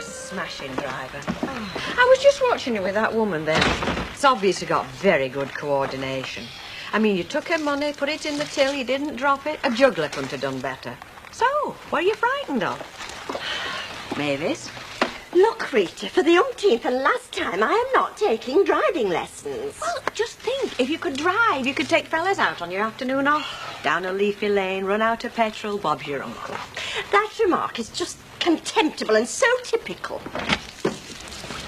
Smashing driver. Oh. I was just watching you with that woman then. It's obvious you got very good coordination. I mean, you took her money, put it in the till, you didn't drop it. A juggler couldn't have done better. So, what are you frightened of? Mavis? Look, Rita, for the umpteenth and last time, I am not taking driving lessons. Well, just think, if you could drive, you could take fellas out on your afternoon off. Down a leafy lane, run out of petrol, Bob's your uncle. That remark is just contemptible and so typical.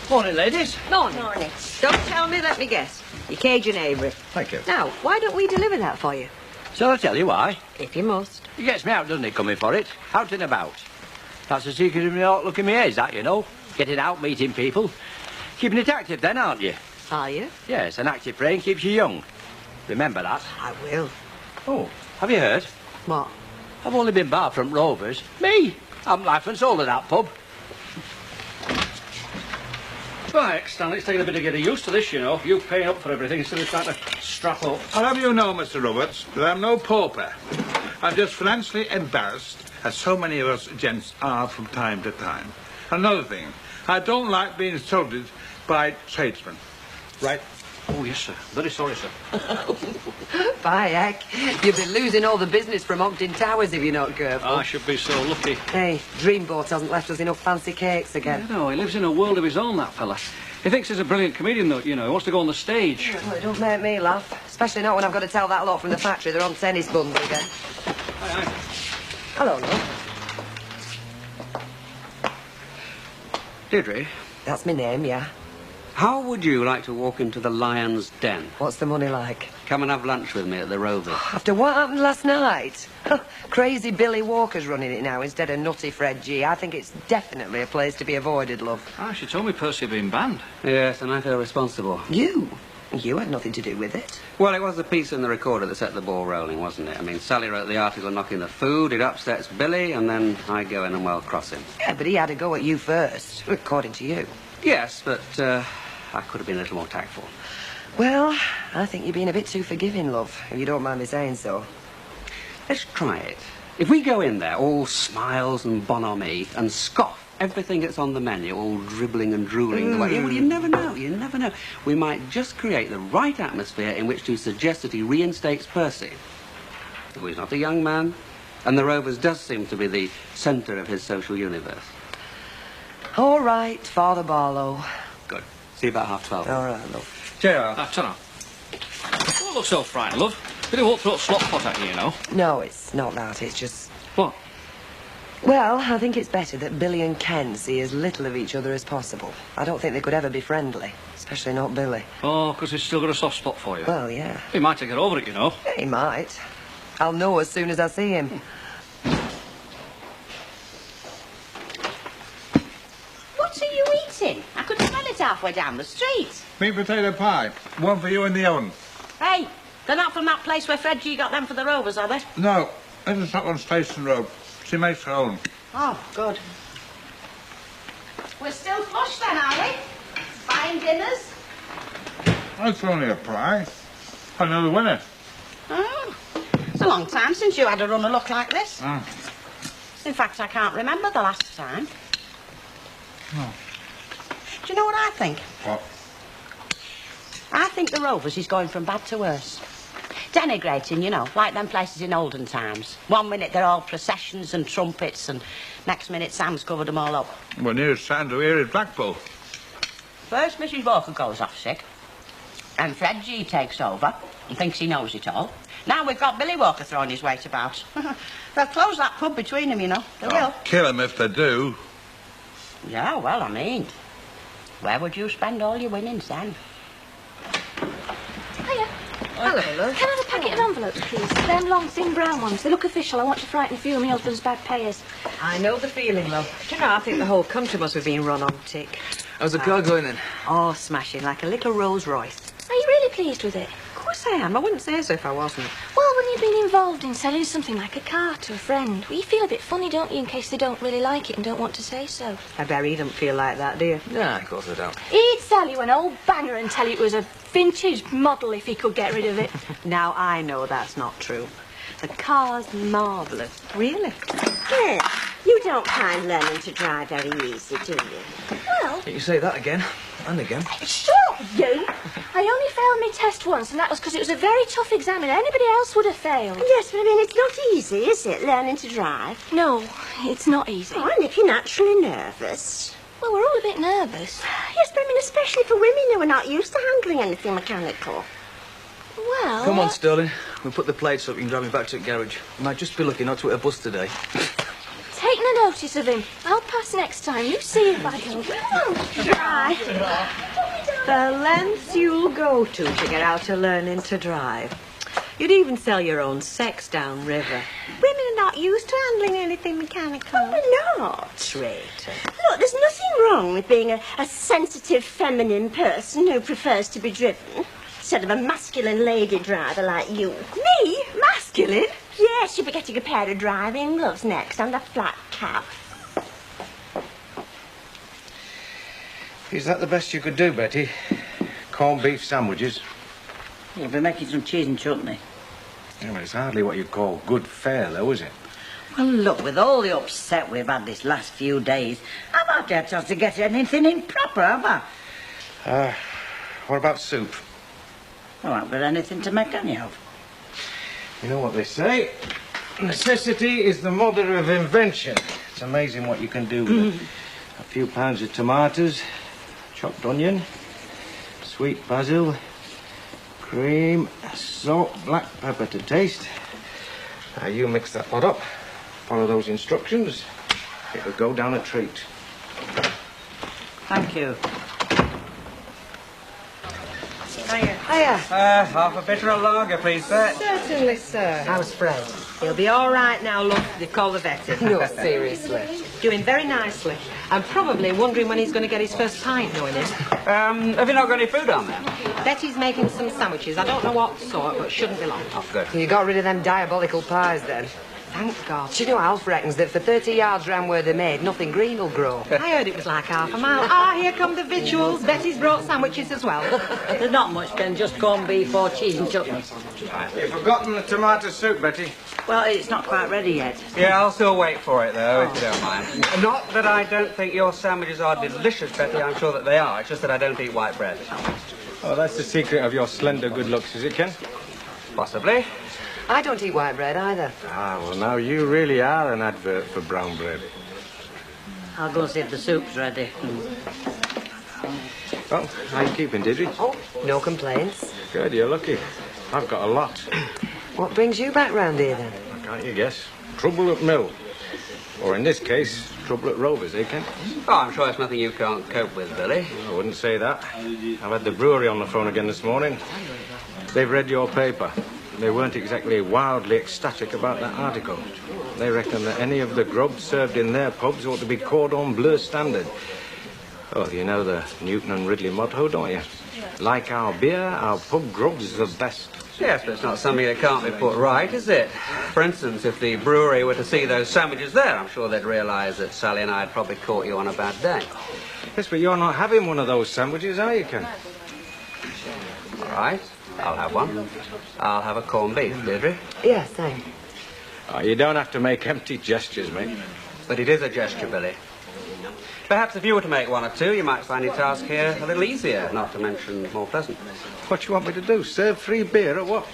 Morning, ladies. Morning. Morning. Don't tell me, let me guess. You're Cajun Avery. Thank you. Now, why don't we deliver that for you? Shall I tell you why? If you must. It gets me out, doesn't it, coming for it? Out and about. That's the secret of me outlook in my age, that, you know. Getting out, meeting people. Keeping it active then, aren't you? Are you? Yes, an active brain keeps you young. Remember that. I will. Oh, have you heard? What? I've only been barred from Rovers. Me! I'm life and soul of that pub. Right, Stanley, it's taking a bit of getting used to this, you know. You paying up for everything instead of trying to strap up. I'll have you know, Mr. Roberts, that I'm no pauper. I'm just financially embarrassed, as so many of us gents are from time to time. Another thing, I don't like being insulted by tradesmen. Right? Oh, yes, sir. Very sorry, sir. By heck, you'll be losing all the business from Ogden Towers if you're not careful. I should be so lucky. Hey, Dreamboat hasn't left us enough fancy cakes again. No, he lives in a world of his own, that fella. He thinks he's a brilliant comedian, though, you know. He wants to go on the stage. Well, it don't make me laugh. Especially not when I've got to tell that lot from the factory they're on tennis buns again. Aye, aye. Hello, love. Deirdre, That's my name, yeah. how would you like to walk into the Lion's Den? What's the money like? Come and have lunch with me at the Rover. After what happened last night? Crazy Billy Walker's running it now instead of nutty Fred G. I think it's definitely a place to be avoided, love. Ah, she told me Percy had been banned. Yes, and I feel responsible. You? You had nothing to do with it. Well, it was the piece in the recorder that set the ball rolling, wasn't it? I mean, Sally wrote the article knocking the food, it upsets Billy, and then I go in and well cross him. Yeah, but he had a go at you first, according to you. Yes, but I could have been a little more tactful. Well, I think you're being a bit too forgiving, love, if you don't mind me saying so. Let's try it. If we go in there all smiles and bonhomie and scoff everything that's on the menu, all dribbling and drooling the way. Well, you never know, you never know. We might just create the right atmosphere in which to suggest that he reinstates Percy. Who is not a young man, and the Rovers does seem to be the centre of his social universe. All right, Father Barlow. Good. See you about 12:30. All right, love. Cheerio. Ta-ra. Don't look so frightened, love. Billy won't throw a slop pot at you, you know. No, it's not that, it's just... What? Well, I think it's better that Billy and Ken see as little of each other as possible. I don't think they could ever be friendly, especially not Billy. Oh, because he's still got a soft spot for you. Well, yeah. He might take it over it, you know. Yeah, he might. I'll know as soon as I see him. What are you eating? I could smell it halfway down the street. Meat potato pie. One for you in the oven. Hey, they're not from that place where Fred G got them for the Rovers, are they? No, it's not on Station Road. She makes her own. Oh, good. We're still flush then, are we? Buying dinners? That's only a pie. I know the winner. Oh, it's a long time since you had a run of luck like this. In fact, I can't remember the last time. Oh. Do you know what I think? What? I think the Rovers is going from bad to worse. Denigrating, you know, like them places in olden times. 1 minute they're all processions and trumpets, and next minute Sam's covered them all up. Well, nearest sound to hear is Blackpool. First Mrs. Walker goes off sick, and Fred G takes over and thinks he knows it all. Now we've got Billy Walker throwing his weight about. They'll close that pub between them, you know. They will. Kill 'em if they do. Yeah, well, I mean, where would you spend all your winnings then? Hiya. Hello, love. Can I have a packet of envelopes, please? Them long, thin brown ones. They look official. I want to frighten a few of my husband's bad payers. I know the feeling, love. Do you know, I think the whole country must have been run on tick. How's the car going then? Oh, smashing, like a little Rolls Royce. Are you really pleased with it? Of course course I am. I wouldn't say so if I wasn't. Well, when you've been involved in selling something like a car to a friend, well, you feel a bit funny, don't you, in case they don't really like it and don't want to say so. I bet you don't feel like that, do you? Nah, of course I don't. He'd sell you an old banger and tell you it was a vintage model if he could get rid of it. Now, I know that's not true. The car's marvellous. Really? Yeah, you don't find learning to drive very easy, do you? Well, You say that again and again. shut up, you! I only failed my test once, and that was because it was a very tough exam, and anybody else would have failed. Yes, but I mean, it's not easy, is it, learning to drive? No, it's not easy. Oh, and if you're naturally nervous. Well, we're all a bit nervous. Yes, but I mean, especially for women who are not used to handling anything mechanical. Well... Come on, Sterling. We'll put the plates up. You can drive me back to the garage. You might just be lucky not to hit a bus today. Take no notice of him. I'll pass next time. You see if I can. Try. The lengths you'll go to get out to learning to drive. You'd even sell your own sex downriver. Women are not used to handling anything mechanical. Oh, we're not. Traitor. Look, there's nothing wrong with being a sensitive, feminine person who prefers to be driven, instead of a masculine lady driver like you. Me? Masculine? Yes, you'll be getting a pair of driving gloves next and a flat cap. Is that the best you could do, Betty? Corned beef sandwiches? You'll be making some cheese and chutney. Yeah, well, it's hardly what you'd call good fare, though, is it? Well, look, with all the upset we've had this last few days, I've not had a chance to get anything in proper, have I? What about soup? Well, I haven't got anything to make any of. You know what they say? Necessity is the mother of invention. It's amazing what you can do with a few pounds of tomatoes, chopped onion, sweet basil, cream, salt, black pepper to taste. Now you mix that lot up, follow those instructions, it'll go down a treat. Thank you. Hiya. Half a bitter of lager, please, sir. Certainly, sir. How's Fred? He'll be all right now, look. They've called the vet. No, seriously. Doing very nicely. I'm probably wondering when he's going to get his first pint, knowing him. Have you not got any food on there? Betty's making some sandwiches. I don't know what sort, but shouldn't be long. Oh, good. You got rid of them diabolical pies, then? Thank God. Do you know Alf reckons that for 30 yards round where they're made, nothing green will grow? I heard it was like half a mile. Ah, here come the victuals. Betty's brought sandwiches as well. There's not much, then, just corned beef or cheese and chutney. You've forgotten the tomato soup, Betty. Well, it's not quite ready yet. Yeah, I'll still wait for it, though, if you don't mind. Not that I don't think your sandwiches are delicious, Betty. I'm sure that they are. It's just that I don't eat white bread. Oh, that's the secret of your slender good looks, is it, Ken? Possibly. I don't eat white bread either. Ah, well, now you really are an advert for brown bread. I'll go and see if the soup's ready. Well, how you keeping, Deirdre? Oh, no complaints. Good, you're lucky. I've got a lot. What brings you back round here, then? Can't you guess? Trouble at mill. Or in this case, trouble at Rovers, eh, Ken? Oh, I'm sure it's nothing you can't cope with, Billy. I wouldn't say that. I've had the brewery on the phone again this morning. They've read your paper. They weren't exactly wildly ecstatic about that article. They reckon that any of the grub served in their pubs ought to be cordon bleu standard. Oh, you know the Newton and Ridley motto, don't you? Like our beer, our pub grub's the best. Yes, but it's not something that can't be put right, is it? For instance, if the brewery were to see those sandwiches there, I'm sure they'd realise that Sally and I had probably caught you on a bad day. Yes, but you're not having one of those sandwiches, are you, Ken? All right, I'll have one. I'll have a corned beef, Deirdre. Yes, thanks. Oh, you don't have to make empty gestures, mate. But it is a gesture, Billy. Perhaps if you were to make one or two, you might find your task here a little easier, not to mention more pleasant. What do you want me to do? Serve free beer or what?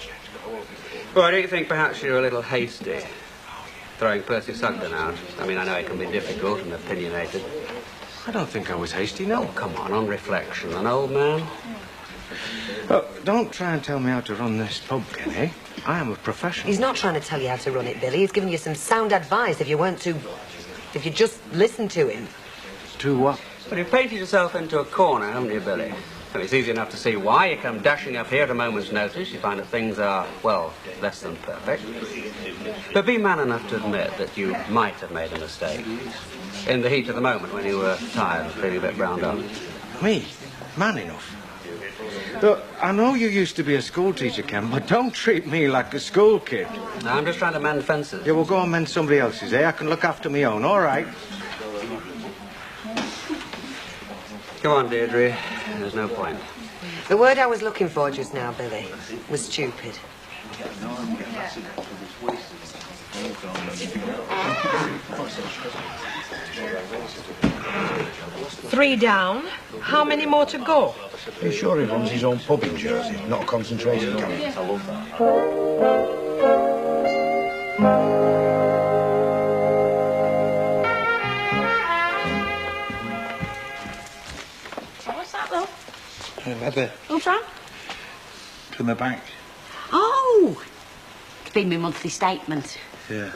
Well, don't you think perhaps you're a little hasty? Throwing Percy Sugden out. I mean, I know it can be difficult and opinionated. I don't think I was hasty, no. Oh, come on reflection. An old man? Oh, don't try and tell me how to run this pub, Kenny. I am a professional. He's not trying to tell you how to run it, Billy. He's giving you some sound advice if you just listen to him. To what? Well, you've painted yourself into a corner, haven't you, Billy? Well, it's easy enough to see why. You come dashing up here at a moment's notice. You find that things are, well, less than perfect. But be man enough to admit that you might have made a mistake. In the heat of the moment when you were tired and feeling a bit browned up. Me? Man enough? Look, I know you used to be a school teacher, Ken, but don't treat me like a school kid. No, I'm just trying to mend fences. Yeah, well, go and mend somebody else's, eh? I can look after my own, all right? Come on, Deirdre. There's no point. The word I was looking for just now, Billy, was stupid. 3 down. How many more to go? Are you sure he runs his own pub in Jersey, not a concentration camp? I love that. What's that, though? Leather Who's that? to the bank. Oh! It's been my monthly statement. Yeah.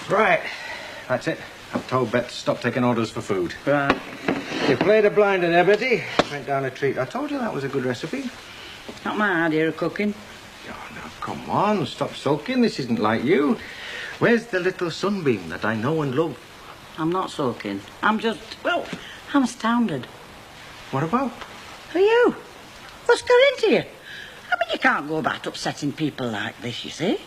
Right. That's it. I've told Bet to stop taking orders for food. Right. You played a blinder there, Betty. Went down a treat. I told you that was a good recipe. Not my idea of cooking. Oh, now, come on. Stop sulking. This isn't like you. Where's the little sunbeam that I know and love? I'm not sulking. I'm just, well, I'm astounded. What about? Who are you? What's got into you? I mean, you can't go about upsetting people like this, you see.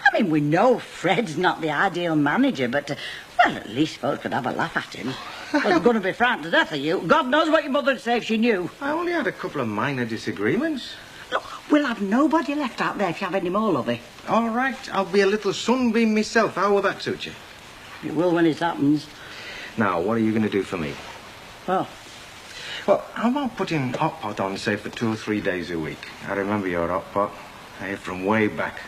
I mean, we know Fred's not the ideal manager, but, well, at least folks could have a laugh at him. Well, I'm going to be frightened to death of you. God knows what your mother'd say if she knew. I only had a couple of minor disagreements. Look, we'll have nobody left out there if you have any more, lovey. All right, I'll be a little sunbeam myself. How will that suit you? It will when it happens. Now, what are you going to do for me? Well, Well, how about putting hot pot on, say, for 2 or 3 days a week? I remember your hot pot, from way back.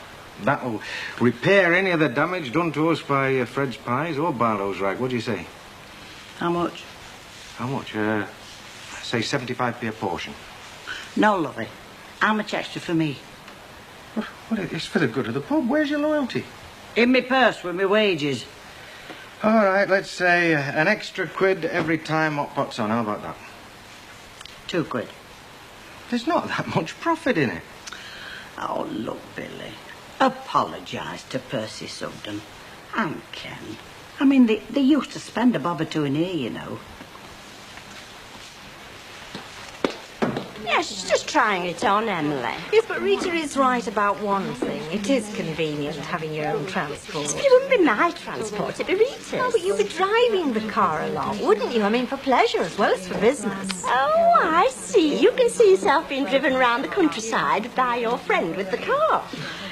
That'll repair any of the damage done to us by Fred's pies or Barlow's rag. What do you say? how much? How much? Say 75p a portion. No, lovey. How much extra for me? Well, it's for the good of the pub. Where's your loyalty? In my purse with my wages. All right, let's say an extra quid every time hot pot's on. How about that? 2 quid. There's not that much profit in it. Oh, look, Billy. Apologise to Percy Sugden and Ken. I mean, they used to spend a bob or two in here, you know. Yes, she's just trying it on, Emily. Yes, but Rita is right about one thing. It is convenient having your own transport. But it wouldn't be my transport, it'd be Rita's. Oh, but you'd be driving the car along, wouldn't you? I mean, for pleasure as well as for business. Oh, I see. You can see yourself being driven around the countryside by your friend with the car.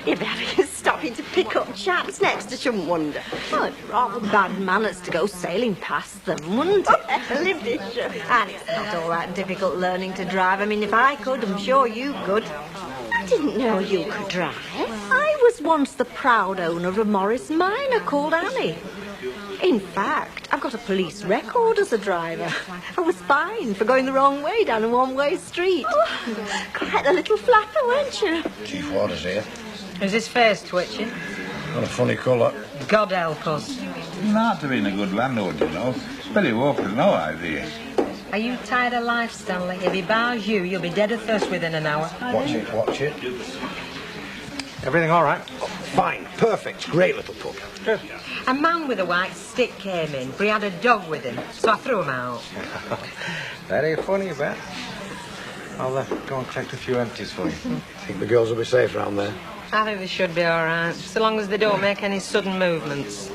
You'd be having stopping to pick up chaps next, I shouldn't wonder. Well, it'd be rather bad manners to go sailing past them, wouldn't it? Emily Bishop. And it's not all that difficult learning to drive. I mean, if I could, I'm sure you could. I didn't know you could drive. I was once the proud owner of a Morris miner called Annie. In fact, I've got a police record as a driver. I was fined for going the wrong way down a one-way street. Oh, quite a little flapper, weren't you? Chief Warder's here. Is his face twitching? Got a funny colour. God help us. You're not to being a good landlord, you know. Billy Walker's no idea. Are you tired of life, Stanley? If he bars you, you'll be dead of thirst within an hour. Watch it, watch it. Everything all right? Fine, perfect, great little pub. A man with a white stick came in, but he had a dog with him, so I threw him out. Very funny, Bet. I'll go and collect a few empties for you. Think the girls will be safe round there? I think they should be all right, so long as they don't make any sudden movements.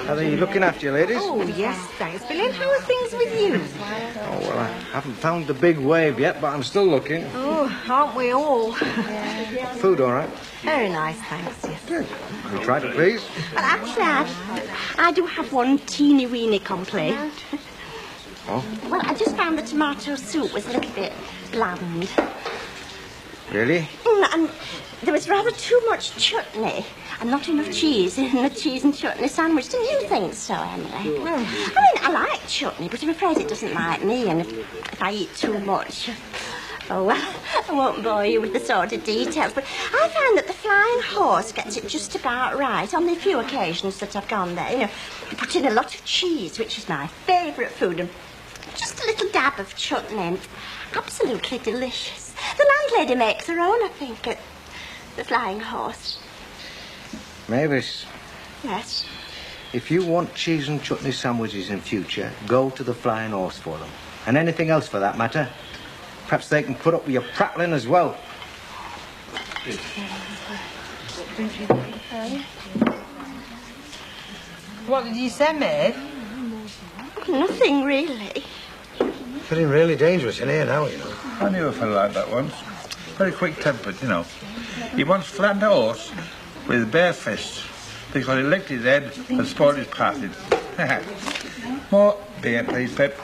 Are they looking after you, ladies? Oh, yes, thanks, Billy. And how are things with you? Oh, well, I haven't found the big wave yet, but I'm still looking. Oh, aren't we all? Food all right? Very nice, thanks, yes. Good. You tried it, please? Well, actually, I do have one teeny-weeny complaint. Oh? Well, I just found the tomato soup was a little bit bland. Really? And there was rather too much chutney and not enough cheese in the cheese and chutney sandwich. Didn't you think so, Emily? I mean, I like chutney, but I'm afraid it doesn't like me, and if I eat too much, Oh, well, I won't bore you with the sordid details, but I find that the Flying Horse gets it just about right on the few occasions that I've gone there. You know, I put in a lot of cheese, which is my favourite food, and just a little dab of chutney. Absolutely delicious. The landlady makes her own, I think, at the Flying Horse. Mavis, Yes. if you want cheese and chutney sandwiches in future, go to the Flying Horse for them. And anything else for that matter. Perhaps they can put up with your prattling as well. What did you say, Maeve? Nothing, really. Getting really dangerous in here now, you know. I knew a fellow like that once. Very quick-tempered, you know. He once flattened a horse with bare fists because he licked his head and spoiled his passage. More beer, please, Pip.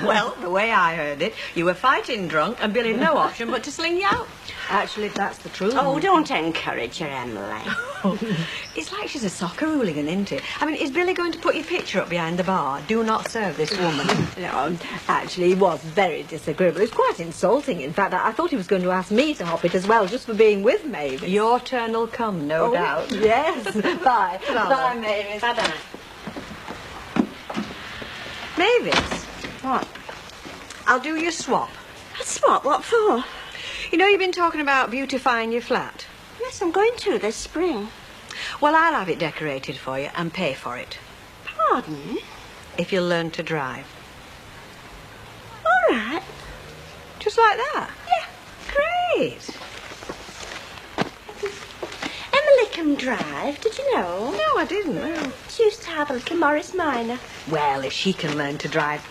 Well, the way I heard it, you were fighting drunk and Billy had no option but to sling you out. Actually, that's the truth. Oh, don't encourage her, Emily. It's like she's a soccer hooligan, isn't it? I mean, is Billy going to put your picture up behind the bar? Do not serve this woman. No, actually, he was very disagreeable. It was quite insulting, in fact. I thought he was going to ask me to hop it as well, just for being with Mavis. Your turn will come, no doubt. Yes. Bye. Bye, Mavis. Bye-bye. Mavis, What? I'll do your swap. A swap? What for? You know you've been talking about beautifying your flat? Yes, I'm going to this spring. Well, I'll have it decorated for you and pay for it. Pardon? If you'll learn to drive. All right. Just like that? Yeah. Great. Emily can drive, did you know? No, I didn't. No. She used to have a little Morris Minor. Well, if she can learn to drive.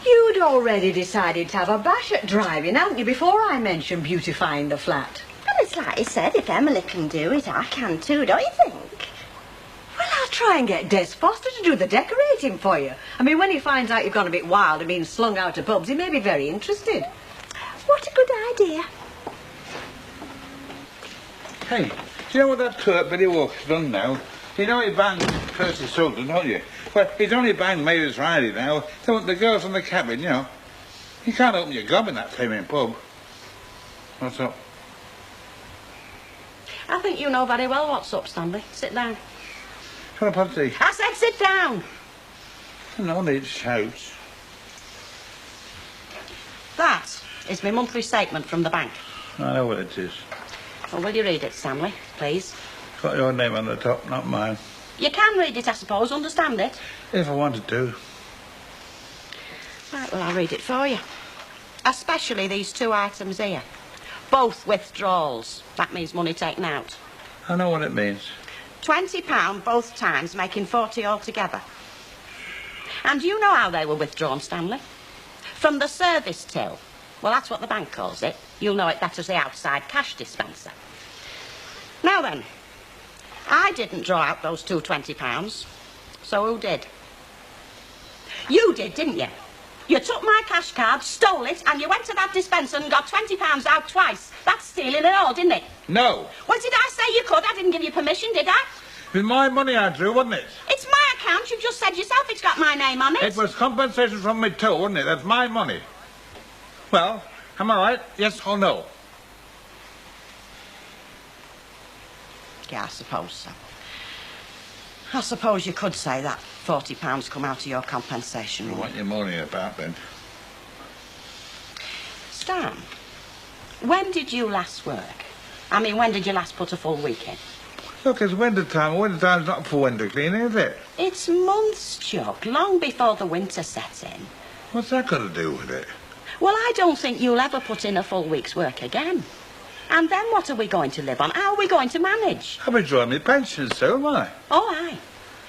You'd already decided to have a bash at driving, hadn't you, before I mentioned beautifying the flat? Well, it's like you said, if Emily can do it, I can too, don't you think? Well, I'll try and get Des Foster to do the decorating for you. I mean, when he finds out you've gone a bit wild and been slung out to pubs, he may be very interested. What a good idea. Hey, do you know what that Kurt Billy Walker's done now? You know he banged Percy Sultan, don't you? Well, he's only banged Mavis Riley now. They want the girls from the cabin, you know. You can't open your gob in that flaming pub. What's up? I think you know very well what's up, Stanley. Sit down. Come on, tea. I said sit down. No need to shout. That is my monthly statement from the bank. I know what it is. Well, will you read it, Stanley, please? It's got your name on the top, not mine. You can read it, I suppose, understand it? If I wanted to. Right, well, I'll read it for you. Especially these two items here. Both withdrawals. That means money taken out. I know what it means. £20 both times, making 40 altogether. And you know how they were withdrawn, Stanley? From the service till. Well, that's what the bank calls it. You'll know it better as the outside cash dispenser. Now then, I didn't draw out those two £20. So who did? You did, didn't you? You took my cash card, stole it, and you went to that dispenser and got £20 out twice. That's stealing it all, didn't it? No. Well, did I say you could? I didn't give you permission, did I? It was my money I drew, wasn't it? It's my account. You've just said yourself it's got my name on it. It was compensation from me too, wasn't it? That's my money. Well, am I right? Yes or no? Yeah, I suppose so. I suppose you could say that £40 come out of your compensation. What you moaning about then? Stan, when did you last work? I mean, when did you last put a full week in? Look, it's winter time. Winter time's not for winter cleaning, is it? It's months, Chuck, long before the winter sets in. What's that got to do with it? Well, I don't think you'll ever put in a full week's work again. And then what are we going to live on? How are we going to manage? I'll be drawing my pension, so am I. Oh, aye.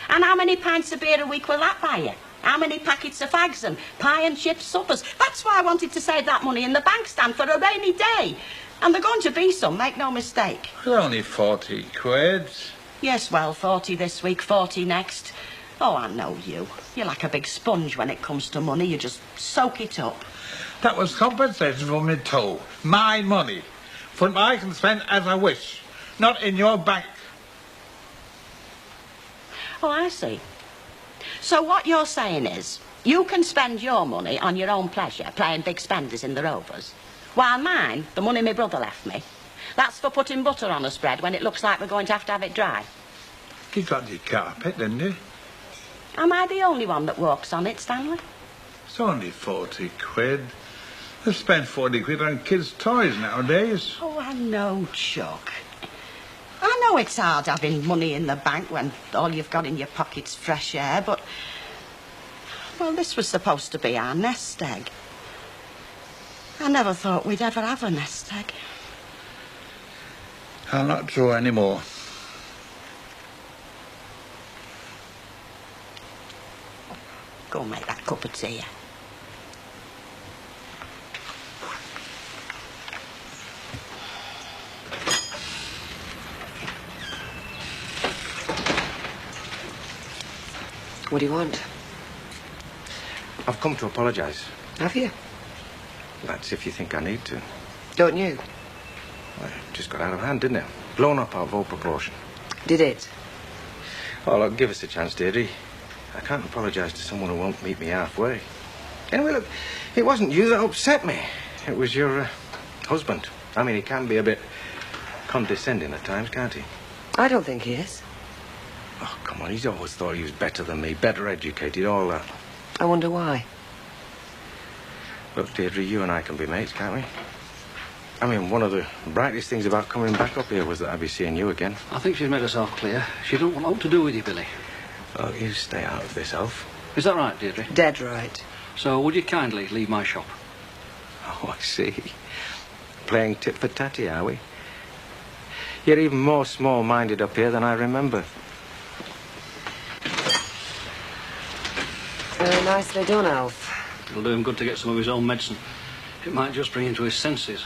And how many pints of beer a week will that buy you? How many packets of fags and pie and chip suppers? That's why I wanted to save that money in the bank stand for a rainy day. And they're going to be some, make no mistake. They're only 40 quid. Yes, well, 40 this week, 40 next. Oh, I know you. You're like a big sponge when it comes to money. You just soak it up. That was compensation for my toll. My money. For I can spend as I wish. Not in your bank. Oh, I see. So what you're saying is, You can spend your money on your own pleasure, playing big spenders in the Rovers. While mine, the money my brother left me, that's for putting butter on a spread when it looks like we're going to have it dry. You got your carpet, didn't you? Am I the only one that walks on it, Stanley? It's only 40 quid. They spend 40 quid on kids' toys nowadays. Oh, I know, Chuck. I know it's hard having money in the bank when all you've got in your pocket's fresh air, but... Well, this was supposed to be our nest egg. I never thought we'd ever have a nest egg. I'll not draw any more. Go make that cup of tea. What do you want? I've come to apologise. Have you? That's if you think I need to. Don't you? Well, it just got out of hand, didn't it? Blown up out of all proportion. Did it? Oh, look, give us a chance, Deirdre. I can't apologise to someone who won't meet me halfway. Anyway, look, it wasn't you that upset me. It was your husband. I mean, he can be a bit condescending at times, can't he? I don't think he is. Oh, come on, he's always thought he was better than me, better educated, all that. I wonder why. Look, Deirdre, you and I can be mates, can't we? I mean, one of the brightest things about coming back up here was that I'd be seeing you again. I think she's made herself clear. She don't want aught to do with you, Billy. Oh, you stay out of this, Alf. Is that right, Deirdre? Dead right. So would you kindly leave my shop? Oh, I see. Playing tit for tatty, are we? You're even more small-minded up here than I remember. Very nicely done, Alf. It'll do him good to get some of his own medicine. It might just bring him to his senses.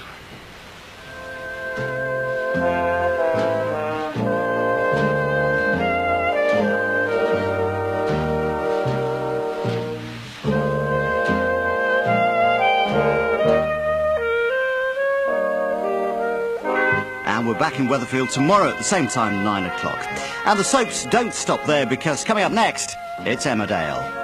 And we're back in Weatherfield tomorrow at the same time, 9 o'clock. And the soaps don't stop there, because coming up next, it's Emmerdale.